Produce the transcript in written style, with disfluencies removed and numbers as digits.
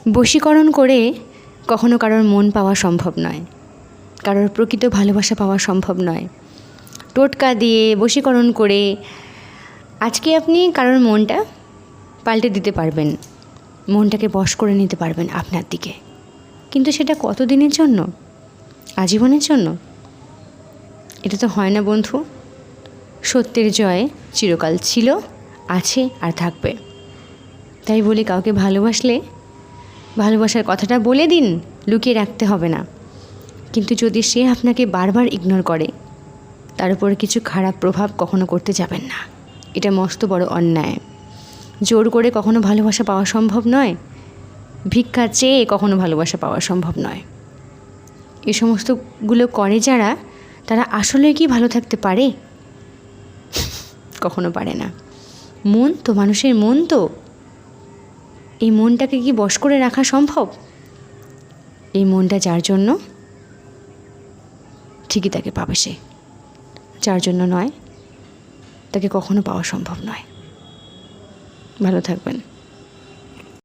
বশীকরণ করে কখনো কারোর মন পাওয়া সম্ভব নয়, কারোর প্রকৃত ভালোবাসা পাওয়া সম্ভব নয়। টোটকা দিয়ে বশীকরণ করে আজকে আপনি কারোর মনটা পাল্টে দিতে পারবেন, মনটাকে বশ করে নিতে পারবেন আপনার দিকে, কিন্তু সেটা কতদিনের জন্য? আজীবনের জন্য? এটা তো হয় না বন্ধু। সত্যের জয় চিরকাল ছিল, আছে আর থাকবে। তাই বলি, কাউকে ভালোবাসলে ভালোবাসার কথাটা বলে দিন, লুকিয়ে রাখতে হবে না। কিন্তু যদি সে আপনাকে বারবার ইগনোর করে, তার উপর কিছু খারাপ প্রভাব কখনো করতে যাবেন না। এটা মস্ত বড় অন্যায়। জোর করে কখনো ভালোবাসা পাওয়া সম্ভব নয়, ভিক্ষা চেয়ে কখনো ভালোবাসা পাওয়া সম্ভব নয়। এ সমস্তগুলো করে যারা, তারা আসলে কি ভালো থাকতে পারে? কখনো পারে না। মন তো, মানুষের মন তো, এই মনটাকে কি বশ করে রাখা সম্ভব? এই মনটা যার জন্য, ঠিকই তাকে পাবে সে। যার জন্য নয়, তাকে কখনো পাওয়া সম্ভব নয়। ভালো থাকবেন।